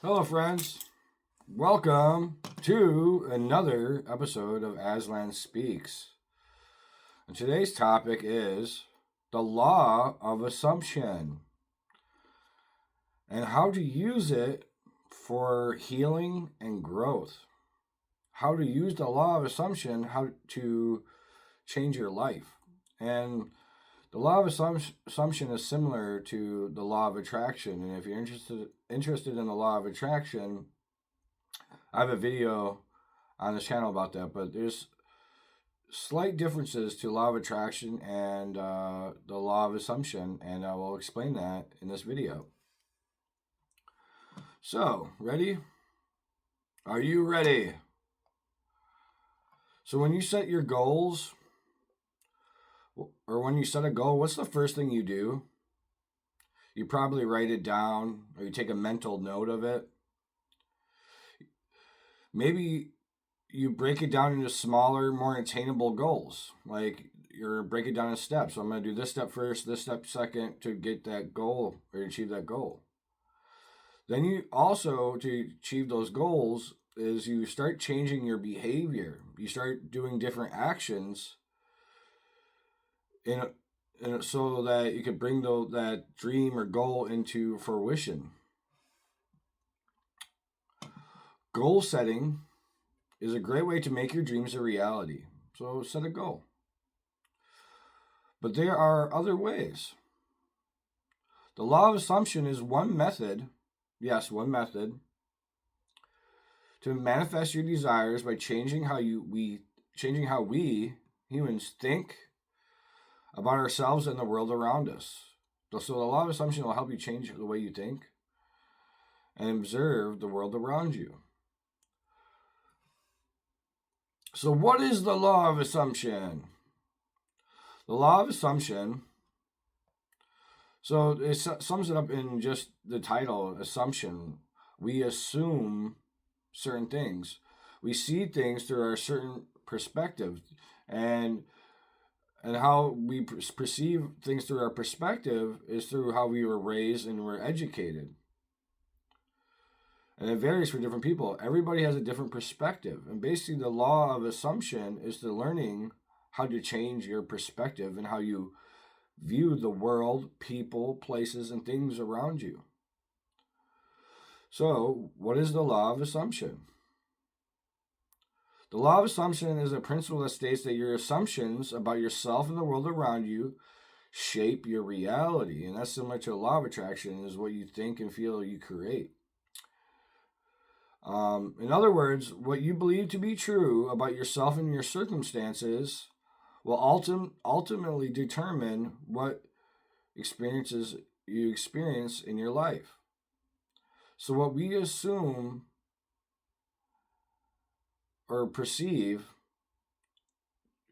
Hello, friends. Welcome to another episode of Aslan Speaks. And today's topic is the law of assumption and how to use it for healing and growth. How to use the law of assumption, how to change your life. And the law of assumption is similar to the law of attraction. And if you're interested in the law of attraction, I have a video on this channel about that, but there's slight differences to law of attraction and the law of assumption, and I will explain that in this video. So, ready? Are you ready? So when you set your goals, or when you set a goal, what's the first thing you do? You probably write it down, or you take a mental note of it. Maybe you break it down into smaller, more attainable goals. Like you're break it down in steps. So I'm going to do this step first, this step second to get that goal or achieve that goal. Then you also, to achieve those goals, is you start changing your behavior. You start doing different actions so that you can bring that dream or goal into fruition. Goal setting is a great way to make your dreams a reality. So set a goal. But there are other ways. The law of assumption is one method, one method, to manifest your desires by changing how we humans think about ourselves and the world around us. So the law of assumption will help you change the way you think and observe the world around you. So what is the law of assumption? The law of assumption, so it sums it up in just the title, assumption. We assume certain things. We see things through our certain perspective, and how we perceive things through our perspective is through how we were raised and were educated. And it varies for different people. Everybody has a different perspective. And basically, the law of assumption is the learning how to change your perspective and how you view the world, people, places, and things around you. So, what is the law of assumption? The law of assumption is a principle that states that your assumptions about yourself and the world around you shape your reality. And that's similar to a law of attraction, is what you think and feel you create. In other words, what you believe to be true about yourself and your circumstances will ultimately determine what experiences you experience in your life. So what we assume or perceive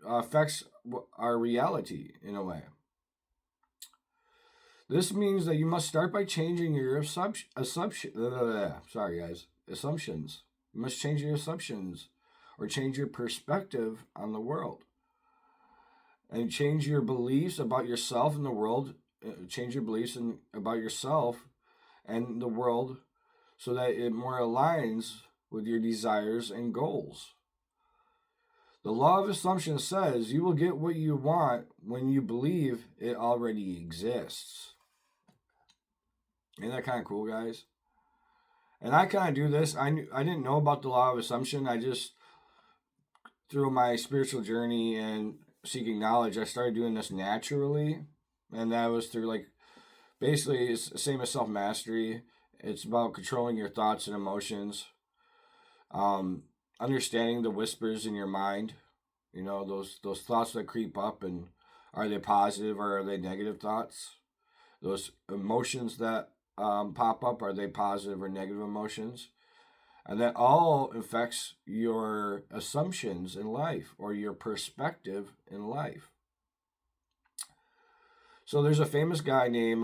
affects our reality in a way. This means that you must start by changing your assumptions. You must change your assumptions or change your perspective on the world. And change your beliefs about yourself and the world. Change your beliefs about yourself and the world so that it more aligns with your desires and goals. The law of assumption says you will get what you want when you believe it already exists. Isn't that kind of cool, guys? And I kind of do this. I didn't know about the law of assumption. I just, through my spiritual journey and seeking knowledge, I started doing this naturally. And that was through, basically, it's the same as self-mastery. It's about controlling your thoughts and emotions. Understanding the whispers in your mind. You know, those thoughts that creep up, and are they positive or are they negative thoughts? Those emotions that pop up, are they positive or negative emotions? And that all affects your assumptions in life or your perspective in life. So there's a famous guy named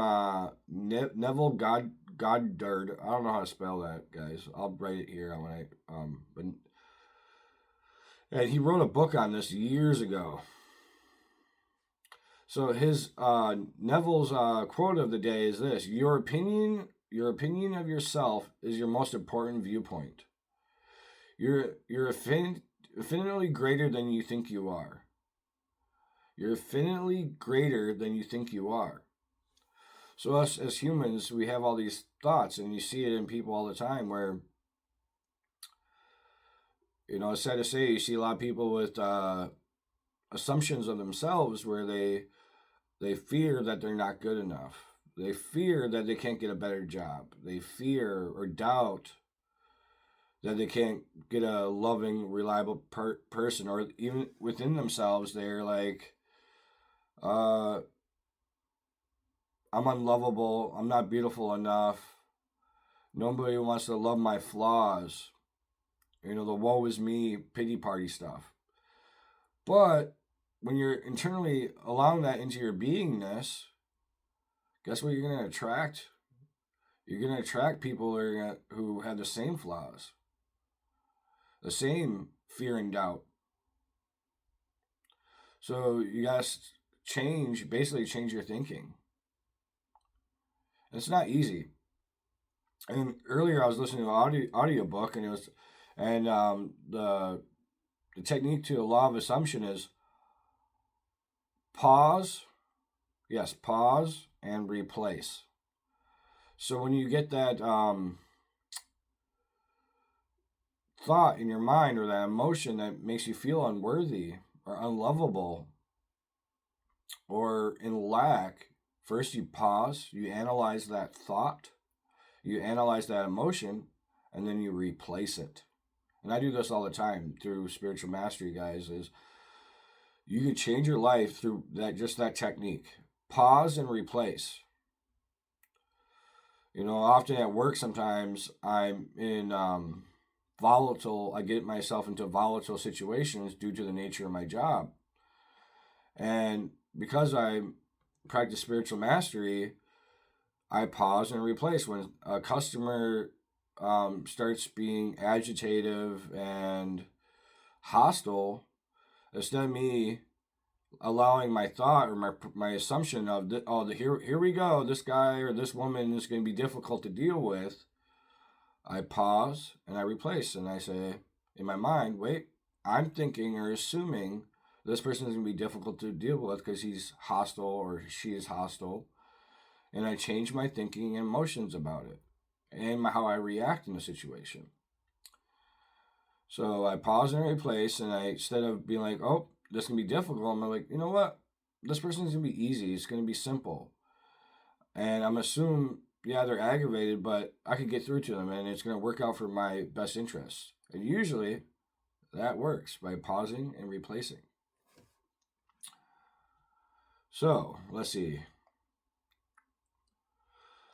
Neville Goddard. I don't know how to spell that, guys. I'll write it here and he wrote a book on this years ago. So his Neville's quote of the day is this: "Your opinion your opinion of yourself is your most important viewpoint. You're infinitely greater than you think you are. You're infinitely greater than you think you are. So us as humans, we have all these thoughts, and you see it in people all the time where, it's sad to say, you see a lot of people with assumptions of themselves where they fear that they're not good enough. They fear that they can't get a better job. They fear or doubt that they can't get a loving, reliable person, or even within themselves, they're like, I'm unlovable. I'm not beautiful enough. Nobody wants to love my flaws. The woe is me, pity party stuff. But when you're internally allowing that into your beingness, guess what you're going to attract? You're going to attract people who have the same flaws, the same fear and doubt. So you got to basically change your thinking. It's not easy. And earlier I was listening to an audiobook, and the technique to the law of assumption is pause and replace. So when you get that thought in your mind, or that emotion that makes you feel unworthy or unlovable or in lack, first you pause, you analyze that thought, you analyze that emotion, and then you replace it. And I do this all the time through spiritual mastery, guys, is you can change your life through that technique. Pause and replace. Often at work, sometimes I'm in I get myself into volatile situations due to the nature of my job. And because I practice spiritual mastery, I pause and replace. When a customer starts being agitative and hostile, instead of me allowing my thought or my assumption of here we go, this guy or this woman is going to be difficult to deal with, I pause and I replace, and I say in my mind, wait, I'm thinking or assuming this person is going to be difficult to deal with because he's hostile or she is hostile, and I change my thinking and emotions about it and how I react in the situation. So I pause and replace, and instead of being like, oh, this can be difficult, I'm like, you know what? This person's going to be easy. It's going to be simple. And I'm assuming, yeah, they're aggravated, but I could get through to them, and it's going to work out for my best interests. And usually that works by pausing and replacing. So let's see.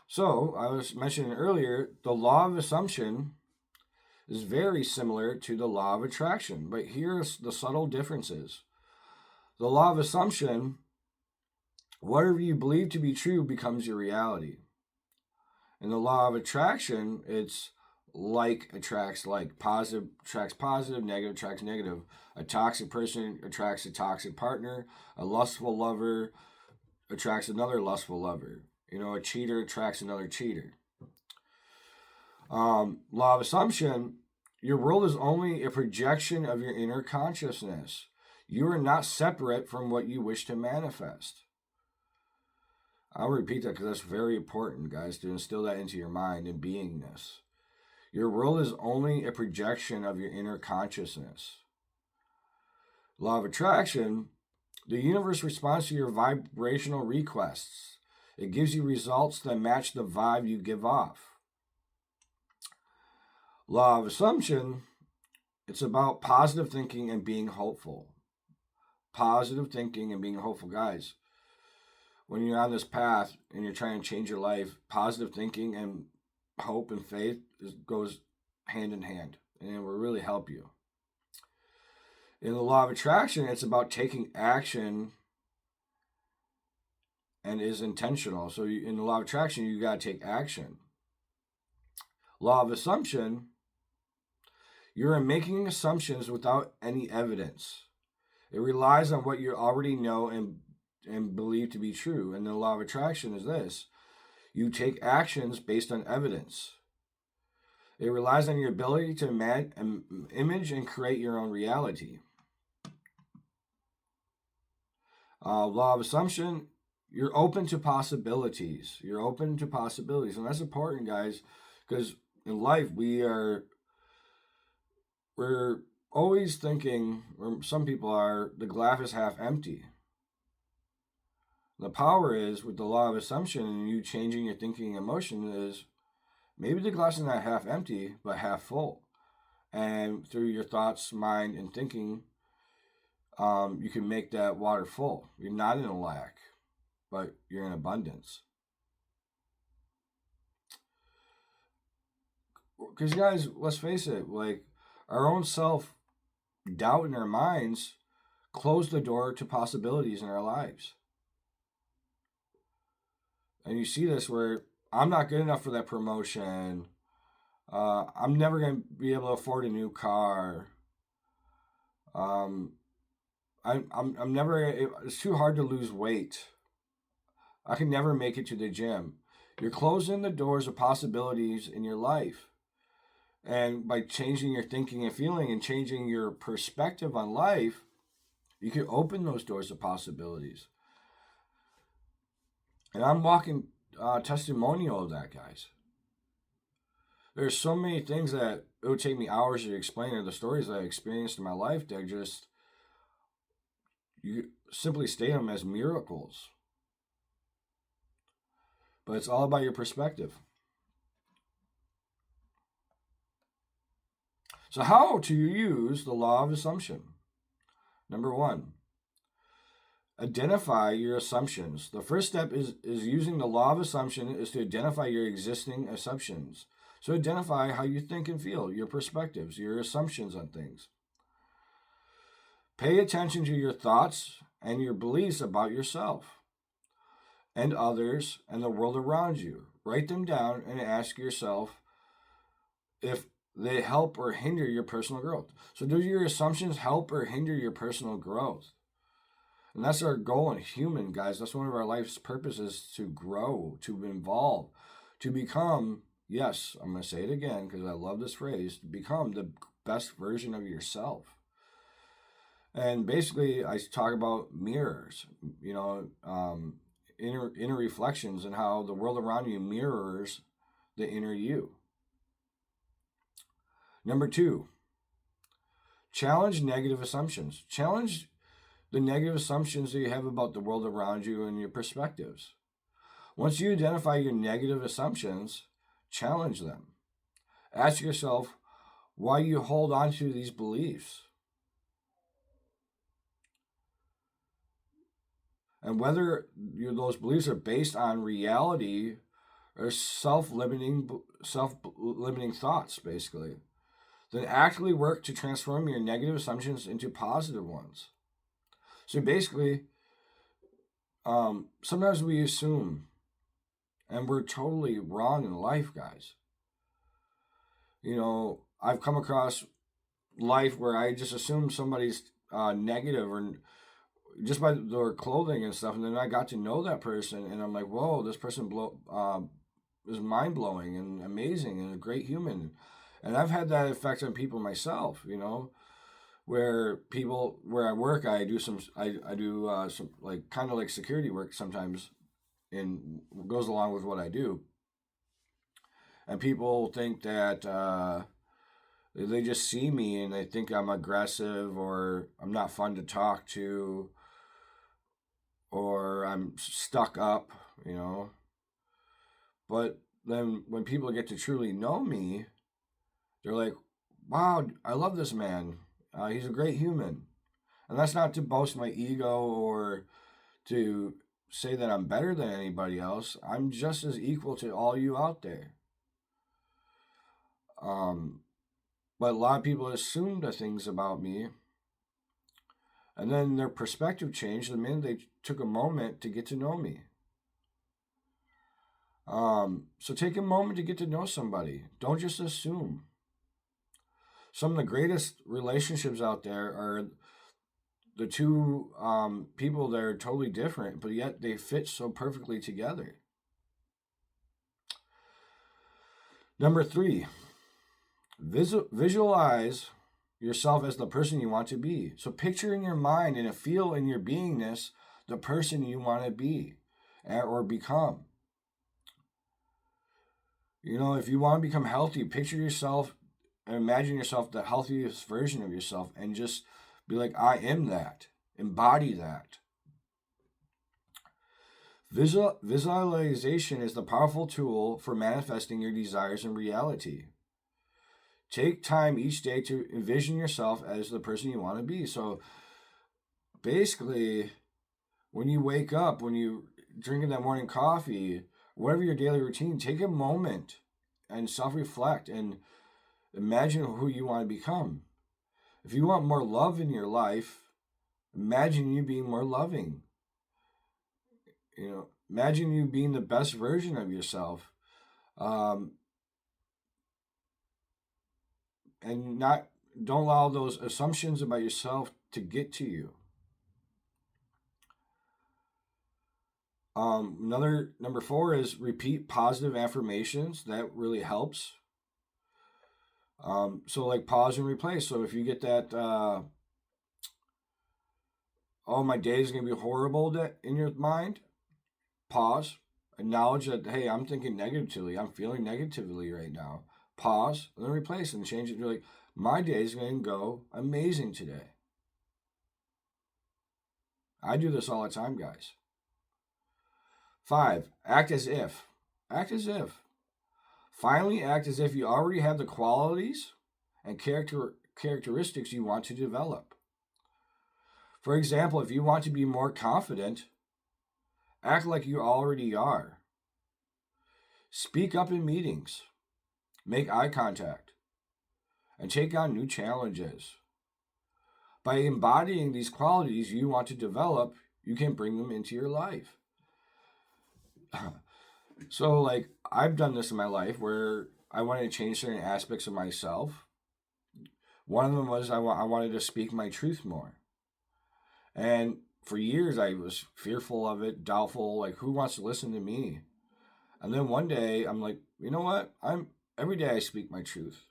So I was mentioning earlier, the law of assumption is very similar to the law of attraction, but here's the subtle differences. The law of assumption, whatever you believe to be true becomes your reality. In the law of attraction, it's like attracts like, positive attracts positive, negative attracts negative. A toxic person attracts a toxic partner. A lustful lover attracts another lustful lover. A cheater attracts another cheater. Law of assumption, your world is only a projection of your inner consciousness. You are not separate from what you wish to manifest. I'll repeat that because that's very important, guys, to instill that into your mind and beingness. Your world is only a projection of your inner consciousness. Law of attraction, the universe responds to your vibrational requests. It gives you results that match the vibe you give off. Law of assumption, it's about positive thinking and being hopeful. Positive thinking and being hopeful, guys. When you're on this path and you're trying to change your life, positive thinking and hope and faith goes hand in hand, and it will really help you. In the law of attraction, it's about taking action and is intentional. So in the law of attraction, you got to take action. Law of assumption, you're making assumptions without any evidence. It relies on what you already know and believe to be true. And the law of attraction is this. You take actions based on evidence. It relies on your ability to image and create your own reality. Law of assumption, you're open to possibilities. You're open to possibilities. And that's important, guys, because in life we're always thinking, or some people are, the glass is half empty. The power is with the law of assumption and you changing your thinking and emotion is maybe the glass is not half empty, but half full. And through your thoughts, mind, and thinking, you can make that water full. You're not in a lack, but you're in abundance. Because, guys, let's face it, like our own self doubt in our minds close the door to possibilities in our lives. And you see this where I'm not good enough for that promotion. I'm never going to be able to afford a new car. I'm never. It's too hard to lose weight. I can never make it to the gym. You're closing the doors of possibilities in your life. And by changing your thinking and feeling and changing your perspective on life, you can open those doors of possibilities. And I'm walking testimonial of that, guys. There's so many things that it would take me hours to explain, or the stories that I experienced in my life that just, you simply state them as miracles. But it's all about your perspective. So how to use the law of assumption? Number one, identify your assumptions. The first step is using the law of assumption is to identify your existing assumptions. So identify how you think and feel, your perspectives, your assumptions on things. Pay attention to your thoughts and your beliefs about yourself and others and the world around you. Write them down and ask yourself if they help or hinder your personal growth. So do your assumptions help or hinder your personal growth? And that's our goal in human, guys. That's one of our life's purposes, to grow, to evolve, to become, yes, I'm going to say it again because I love this phrase, to become the best version of yourself. And basically, I talk about mirrors, inner reflections, and how the world around you mirrors the inner you. Number two, challenge negative assumptions. Challenge the negative assumptions that you have about the world around you and your perspectives. Once you identify your negative assumptions, challenge them. Ask yourself why you hold on to these beliefs and whether those beliefs are based on reality or self-limiting thoughts, basically. Then actively work to transform your negative assumptions into positive ones. So basically, sometimes we assume, and we're totally wrong in life, guys. I've come across life where I just assume somebody's negative, or just by their clothing and stuff, and then I got to know that person, and I'm like, whoa, this person is mind-blowing and amazing and a great human. And I've had that effect on people myself, where I work, I do some like kind of like security work sometimes, and goes along with what I do. And people think that they just see me and they think I'm aggressive or I'm not fun to talk to or I'm stuck up, But then when people get to truly know me, they're like, wow, I love this man. He's a great human. And that's not to boast my ego or to say that I'm better than anybody else. I'm just as equal to all you out there. But a lot of people assume the things about me, and then their perspective changed the minute they took a moment to get to know me. So take a moment to get to know somebody. Don't just assume. Some of the greatest relationships out there are the two people that are totally different, but yet they fit so perfectly together. Number 3, visualize yourself as the person you want to be. So picture in your mind and feel in your beingness the person you want to be or become. If you want to become healthy, picture yourself and imagine yourself the healthiest version of yourself and just be like, I am that. Embody that. Visualization is the powerful tool for manifesting your desires in reality. Take time each day to envision yourself as the person you want to be. So basically, when you wake up, when you drinking that morning coffee, whatever your daily routine, take a moment and self-reflect and imagine who you want to become. If you want more love in your life, imagine you being more loving. Imagine you being the best version of yourself. And don't allow those assumptions about yourself to get to you. Number 4 is repeat positive affirmations. That really helps. So like pause and replace. So if you get that, my day is going to be horrible in your mind, pause, acknowledge that, hey, I'm thinking negatively. I'm feeling negatively right now. Pause, and then replace and change it. You're like, my day is going to go amazing today. I do this all the time, guys. 5, act as if. Act as if. Finally, act as if you already have the qualities and characteristics you want to develop. For example, if you want to be more confident, act like you already are. Speak up in meetings. Make eye contact. And take on new challenges. By embodying these qualities you want to develop, you can bring them into your life. So, like, I've done this in my life where I wanted to change certain aspects of myself. One of them was I wanted to speak my truth more. And for years, I was fearful of it, doubtful, like, who wants to listen to me? And then one day, I'm like, you know what? Every day I speak my truth.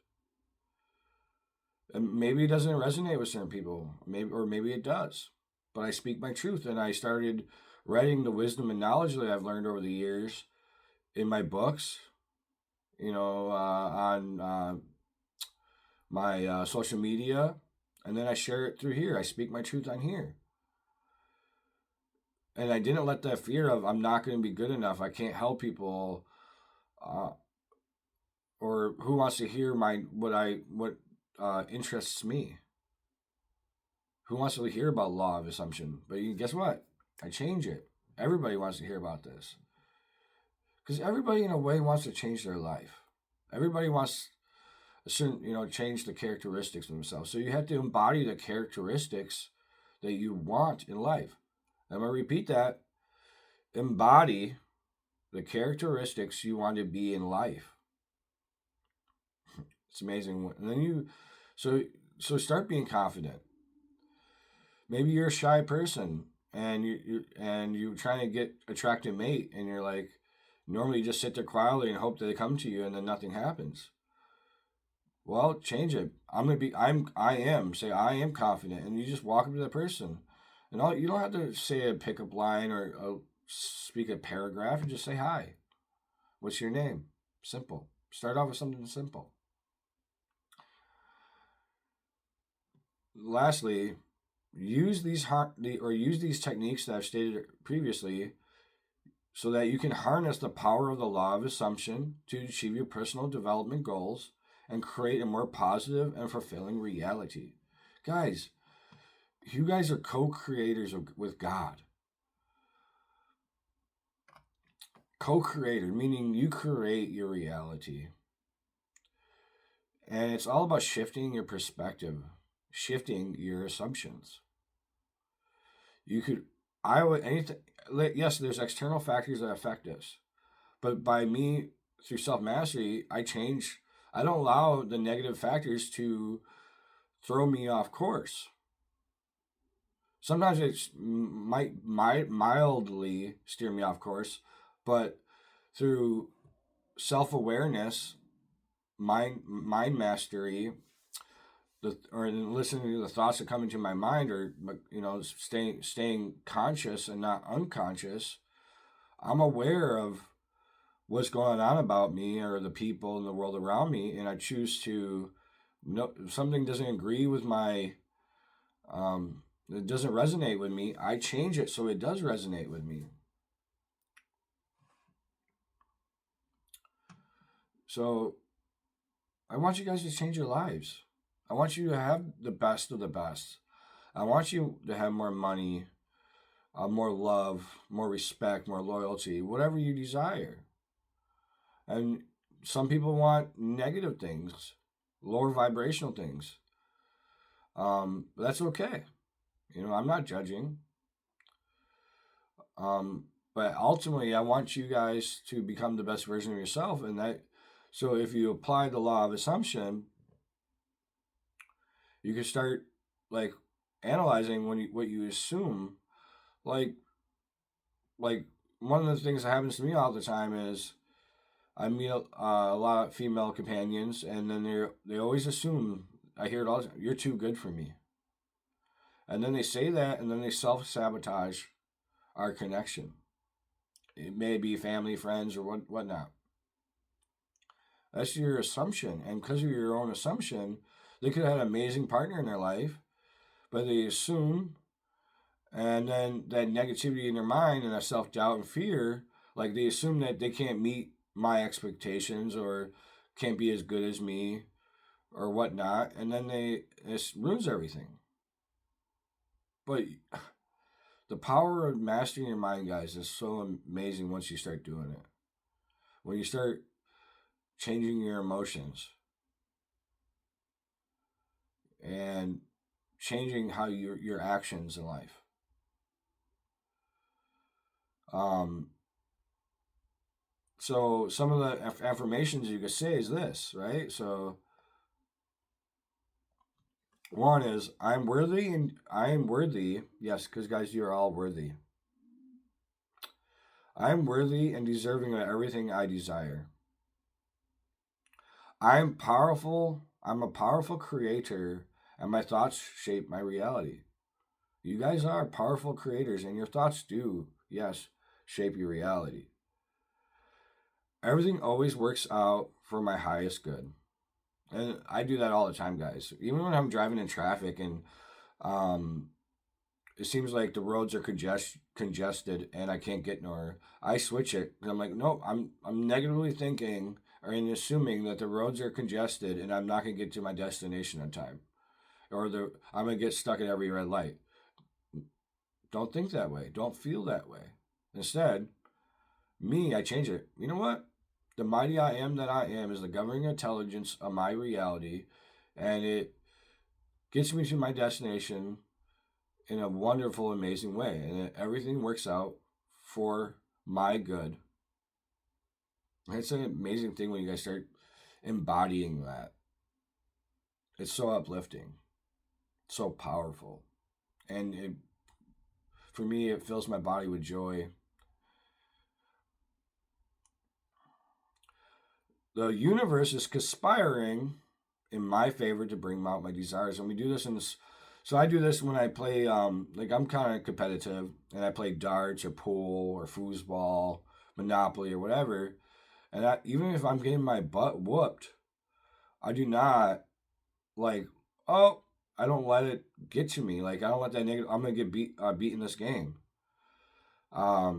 And maybe it doesn't resonate with certain people, maybe it does. But I speak my truth, and I started writing the wisdom and knowledge that I've learned over the years in my books, on my social media, and then I share it through here. I speak my truth on here. And I didn't let that fear of I'm not going to be good enough, I can't help people, or who wants to hear what interests me. Who wants to hear about law of assumption? But guess what? I change it. Everybody wants to hear about this. Because everybody, in a way, wants to change their life. Everybody wants a certain, change the characteristics of themselves. So you have to embody the characteristics that you want in life. I'm going to repeat that. Embody the characteristics you want to be in life. It's amazing. And then so start being confident. Maybe you're a shy person and you're trying to attract a mate, and you're like, normally you just sit there quietly and hope that they come to you, and then nothing happens. Well, change it. I am confident, and you just walk up to that person, and you don't have to say a pickup line or speak a paragraph. And just say hi. What's your name? Simple. Start off with something simple. Lastly, use these techniques that I've stated previously so that you can harness the power of the law of assumption to achieve your personal development goals and create a more positive and fulfilling reality. Guys, you guys are co-creators with God. Co-creator, meaning you create your reality. And it's all about shifting your perspective, shifting your assumptions. Yes, there's external factors that affect us. But by me, through self-mastery, I don't allow the negative factors to throw me off course. Sometimes it might mildly steer me off course, but through self-awareness mind mastery, or listening to the thoughts that come into my mind, or staying conscious and not unconscious. I'm aware of what's going on about me or the people in the world around me, and I choose to, if something doesn't agree with my, it doesn't resonate with me, I change it so it does resonate with me. So I want you guys to change your lives. I want you to have the best of the best. I want you to have more money, more love, more respect, more loyalty, whatever you desire. And some people want negative things, lower vibrational things. That's okay. I'm not judging. But ultimately, I want you guys to become the best version of yourself. So if you apply the law of assumption, you can start like analyzing what you assume. Like one of the things that happens to me all the time is I meet a lot of female companions, and then they always assume, I hear it all the time, you're too good for me. And then they say that, and then they self-sabotage our connection. It may be family, friends, or whatnot. That's your assumption. And because of your own assumption, they could have had an amazing partner in their life, but they assume, and then that negativity in their mind and that self-doubt and fear, like they assume that they can't meet my expectations or can't be as good as me or whatnot, and then it ruins everything. But the power of mastering your mind, guys, is so amazing once you start doing it. When you start changing your emotions and changing how your actions in life. So some of the affirmations you could say is this, right? So one is, I'm worthy, and I am worthy. Yes, because guys, you're all worthy. I am worthy and deserving of everything I desire. I'm powerful. I'm a powerful creator, and my thoughts shape my reality. You guys are powerful creators, and your thoughts do, yes, shape your reality. Everything always works out for my highest good. And I do that all the time, guys. Even when I'm driving in traffic and it seems like the roads are congested and I can't get nowhere, I switch it. And I'm like, no, I'm negatively thinking or assuming that the roads are congested and I'm not going to get to my destination on time. Or I'm going to get stuck at every red light. Don't think that way. Don't feel that way. Instead, I change it. You know what? The mighty I am that I am is the governing intelligence of my reality, and it gets me to my destination in a wonderful, amazing way. And everything works out for my good. It's an amazing thing when you guys start embodying that. It's so uplifting, so powerful. And for me, it fills my body with joy. The universe is conspiring in my favor to bring out my desires. And we do this in this. So I do this when I play, like I'm kind of competitive and I play darts or pool or foosball, Monopoly or whatever. And even if I'm getting my butt whooped, I do not like, oh, I don't let it get to me. Like I don't let that negative, I'm going to get beat in this game. I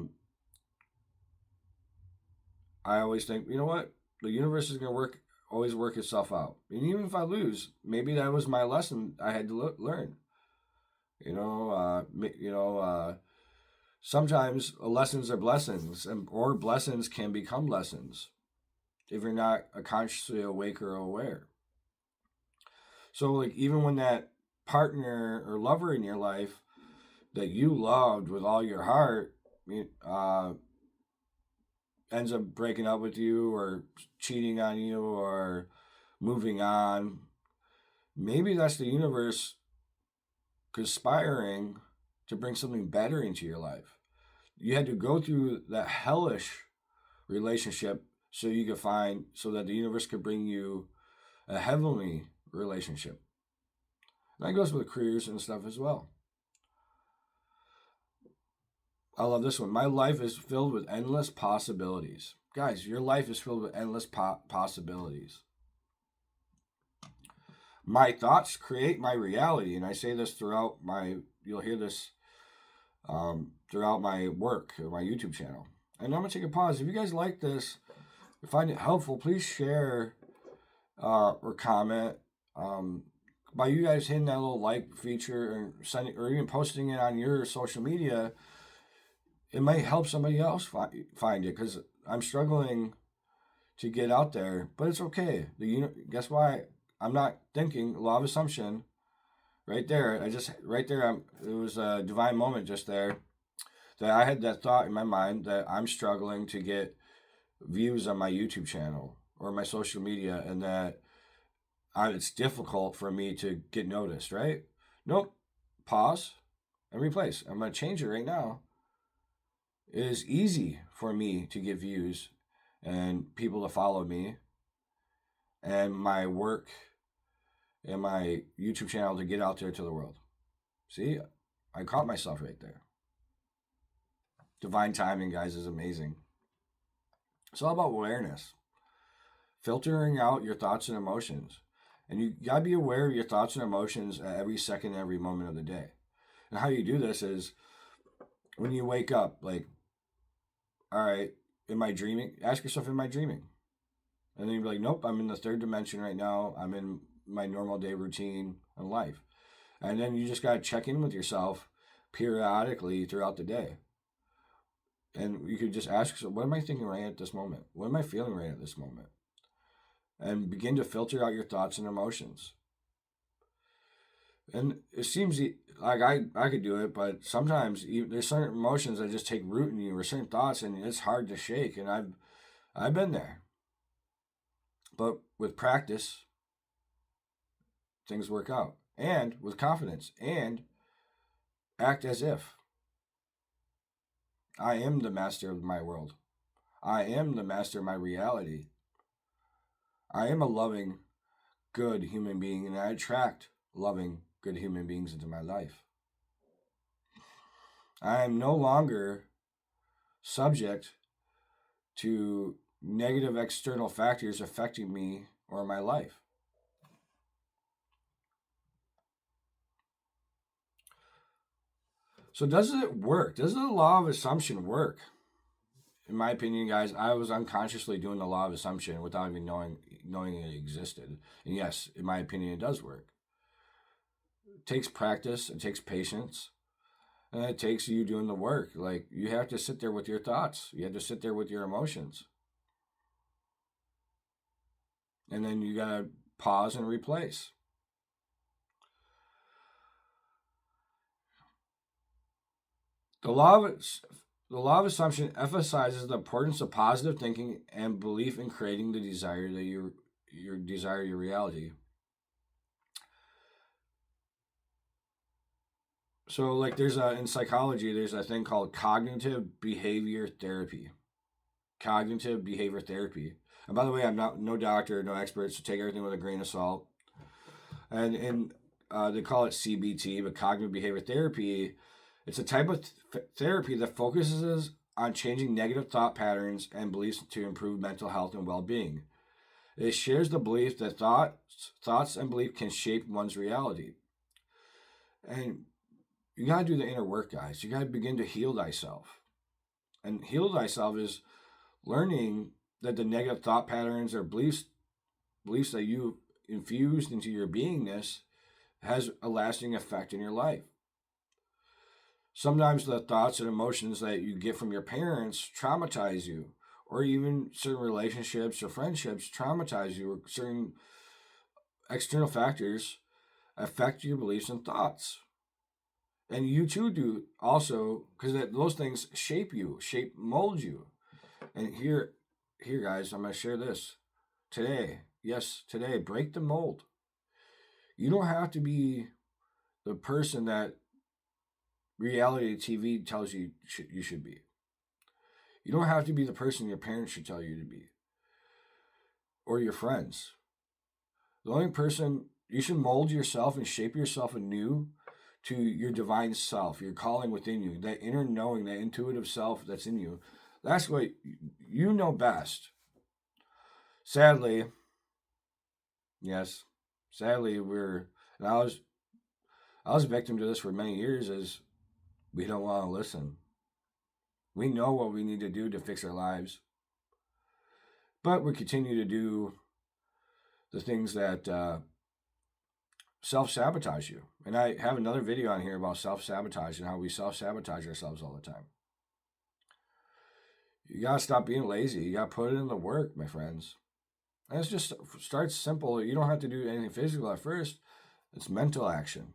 always think, you know what? The universe is going to always work itself out. And even if I lose, maybe that was my lesson I had to learn. Sometimes lessons are blessings, or blessings can become lessons if you're not consciously awake or aware. So, like, even when that partner or lover in your life that you loved with all your heart ends up breaking up with you or cheating on you or moving on, maybe that's the universe conspiring to bring something better into your life. You had to go through that hellish relationship so you could find, so that the universe could bring you a heavenly relationship. And that goes with careers and stuff as well. I love this one. My life is filled with endless possibilities. Guys, your life is filled with endless possibilities. My thoughts create my reality. And I say this throughout you'll hear this throughout my work, my YouTube channel. And I'm going to take a pause. If you guys like this, find it helpful, please share or comment. By you guys hitting that little like feature and sending, or even posting it on your social media, it might help somebody else find it, because I'm struggling to get out there. But it's okay. Guess why? I'm not thinking law of assumption. Right there, it was a divine moment just there, that I had that thought in my mind that I'm struggling to get views on my YouTube channel or my social media, and that it's difficult for me to get noticed, right? Nope. Pause and replace. I'm going to change it right now. It is easy for me to get views and people to follow me, and my work and my YouTube channel to get out there to the world. See, I caught myself right there. Divine timing, guys, is amazing. It's all about awareness, filtering out your thoughts and emotions. And you got to be aware of your thoughts and emotions at every second, every moment of the day. And how you do this is when you wake up, like, all right, am I dreaming? Ask yourself, am I dreaming? And then you'll be like, nope, I'm in the third dimension right now. I'm in my normal day routine and life. And then you just got to check in with yourself periodically throughout the day. And you could just ask yourself, what am I thinking right at this moment? What am I feeling right at this moment? And begin to filter out your thoughts and emotions. And it seems like I could do it, but sometimes there's certain emotions that just take root in you, or certain thoughts, and it's hard to shake. And I've been there. But with practice, things work out. And with confidence, and act as if I am the master of my world. I am the master of my reality. I am a loving, good human being, and I attract loving, good human beings into my life. I am no longer subject to negative external factors affecting me or my life. So does it work? Does the law of assumption work? In my opinion, guys, I was unconsciously doing the law of assumption without even knowing it existed. And yes, in my opinion, it does work. It takes practice, it takes patience, and it takes you doing the work. Like, you have to sit there with your thoughts. You have to sit there with your emotions. And then you got to pause and replace. The law of assumption emphasizes the importance of positive thinking and belief in creating the desire that your desire your reality. So, like, in psychology, there's a thing called cognitive behavior therapy. Cognitive behavior therapy. And by the way, I'm no doctor, no expert, so take everything with a grain of salt. And they call it CBT, but cognitive behavior therapy. It's a type of therapy that focuses on changing negative thought patterns and beliefs to improve mental health and well-being. It shares the belief that thoughts and belief can shape one's reality. And you got to do the inner work, guys. You got to begin to heal thyself. And heal thyself is learning that the negative thought patterns or beliefs that you infused into your beingness has a lasting effect in your life. Sometimes the thoughts and emotions that you get from your parents traumatize you, or even certain relationships or friendships traumatize you, or certain external factors affect your beliefs and thoughts. And you too do also, because those things mold you. And here, guys, I'm going to share this today. Yes, today, break the mold. You don't have to be the person that reality TV tells you you should be. You don't have to be the person your parents should tell you to be. or your friends. The only person you should mold yourself and shape yourself anew to your divine self, your calling within you, that inner knowing, that intuitive self that's in you. That's what you know best. Sadly, yes, sadly, and I was a victim to this for many years, is we don't want to listen. We know what we need to do to fix our lives, but we continue to do the things that self sabotage you. And I have another video on here about self sabotage and how we self sabotage ourselves all the time. You gotta stop being lazy. You gotta put it in the work, my friends. And it's just starts simple. You don't have to do anything physical at first. It's mental action.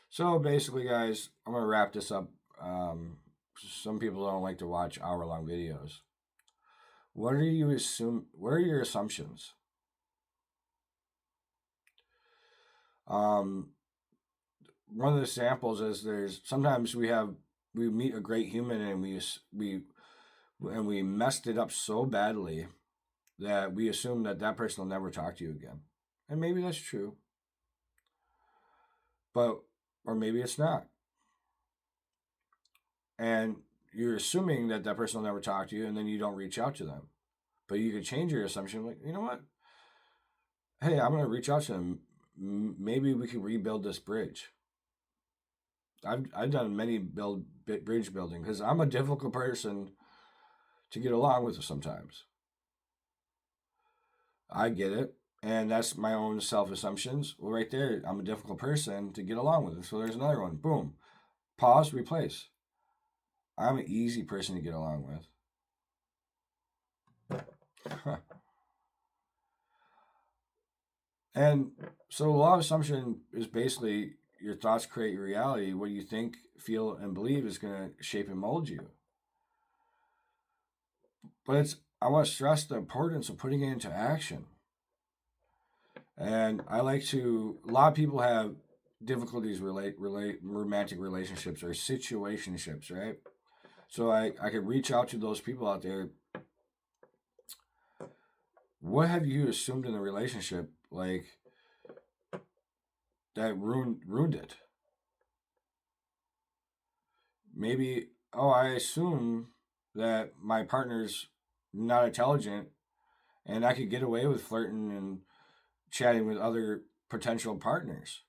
So basically, guys, I'm gonna wrap this up. Some people don't like to watch hour-long videos. What are your assumptions? One of the examples is there's sometimes we meet a great human and we messed it up so badly that we assume that person will never talk to you again, and maybe that's true, but or maybe it's not, and you're assuming that person will never talk to you, and then you don't reach out to them. But you could change your assumption, like, you know what? Hey, I'm gonna reach out to them. Maybe we can rebuild this bridge. I've done many bridge building because I'm a difficult person to get along with sometimes. I get it, and that's my own self assumptions. Well, right there, I'm a difficult person to get along with. So there's another one. Boom, pause, replace. I'm an easy person to get along with. And so the law of assumption is basically your thoughts create your reality. What you think, feel, and believe is going to shape and mold you. But I want to stress the importance of putting it into action. And a lot of people have difficulties relate romantic relationships or situationships, right? So I could reach out to those people out there. What have you assumed in the relationship, like, that ruined it? Maybe, I assume that my partner's not intelligent and I could get away with flirting and chatting with other potential partners.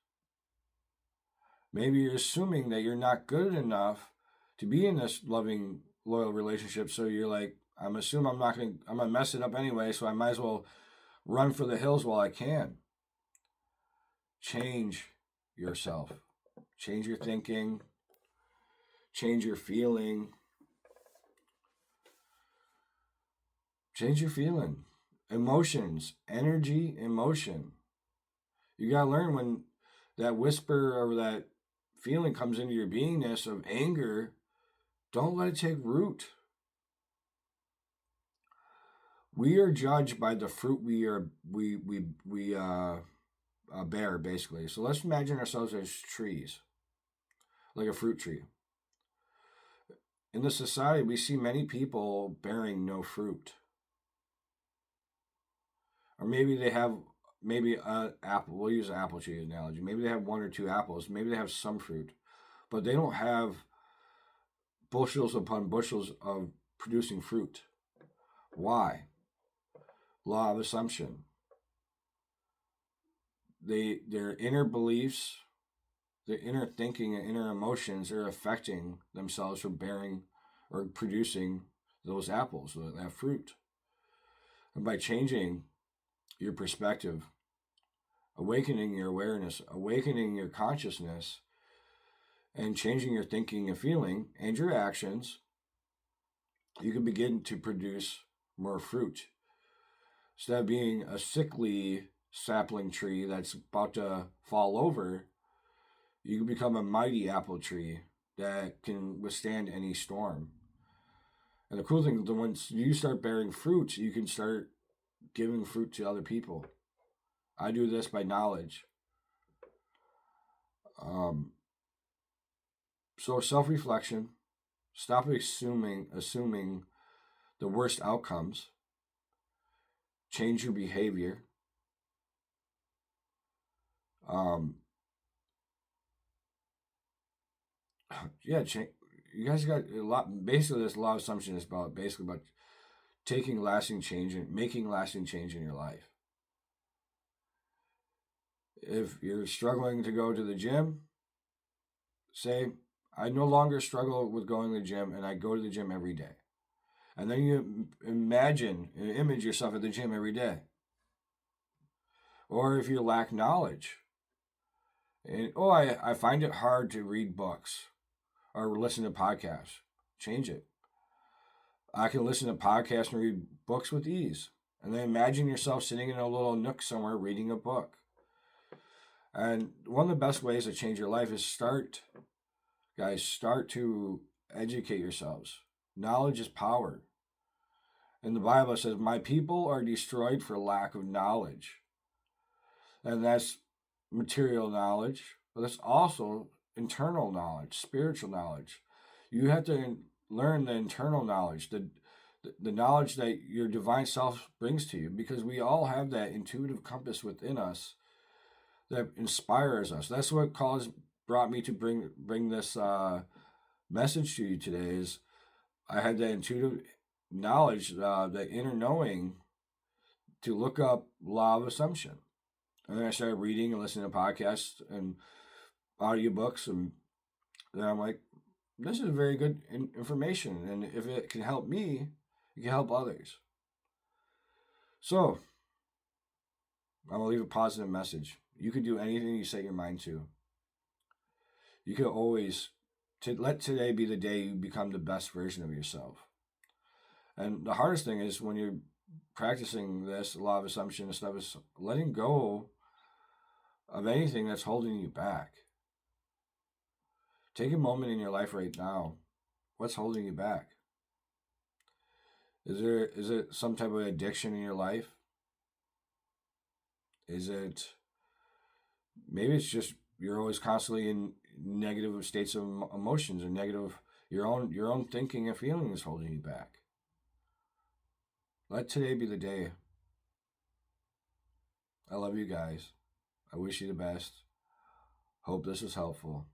Maybe you're assuming that you're not good enough to be in this loving, loyal relationship. So you're like, I'm gonna mess it up anyway, so I might as well run for the hills while I can. Change yourself. Change your thinking. Change your feeling. Change your feeling. Emotions, energy, emotion. You gotta learn when that whisper or that feeling comes into your beingness of anger, don't let it take root. We are judged by the fruit we bear, basically. So let's imagine ourselves as trees, like a fruit tree. In the society, we see many people bearing no fruit, or maybe they have apple. We'll use an apple tree analogy. Maybe they have one or two apples. Maybe they have some fruit, but they don't have bushels upon bushels of producing fruit. Why? Law of assumption. Their inner beliefs, their inner thinking, and inner emotions are affecting themselves from bearing or producing those apples, that fruit. And by changing your perspective, awakening your awareness, awakening your consciousness, and changing your thinking and feeling and your actions, you can begin to produce more fruit. Instead of being a sickly sapling tree that's about to fall over, you can become a mighty apple tree that can withstand any storm. And the cool thing is that once you start bearing fruit, you can start giving fruit to other people. I do this by knowledge. So self-reflection, stop assuming the worst outcomes, change your behavior. Yeah, you guys got a lot. Basically, there's a lot of assumptions about taking lasting change and making lasting change in your life. If you're struggling to go to the gym, say, I no longer struggle with going to the gym, and I go to the gym every day. And then you imagine and image yourself at the gym every day. Or if you lack knowledge, and I find it hard to read books or listen to podcasts, change it. I can listen to podcasts and read books with ease. And then imagine yourself sitting in a little nook somewhere reading a book. And one of the best ways to change your life is start to educate yourselves. Knowledge is power. And the Bible says, my people are destroyed for lack of knowledge. And that's material knowledge, but that's also internal knowledge, spiritual knowledge. You have to learn the internal knowledge, the knowledge that your divine self brings to you, because we all have that intuitive compass within us that inspires us. That's what brought me to bring this message to you today. Is I had that intuitive knowledge, that inner knowing, to look up law of assumption, and then I started reading and listening to podcasts and audiobooks, and then I'm like, this is very good information, and if it can help me, it can help others. So I'm gonna leave a positive message. You can do anything you set your mind to. You can always let today be the day you become the best version of yourself. And the hardest thing is when you're practicing this law of assumption and stuff is letting go of anything that's holding you back. Take a moment in your life right now. What's holding you back? Is it some type of addiction in your life? Is it maybe it's just you're always constantly in negative states of emotions or negative your own thinking and feeling is holding you back. Let today be the day. I love you guys. I wish you the best. Hope this was helpful.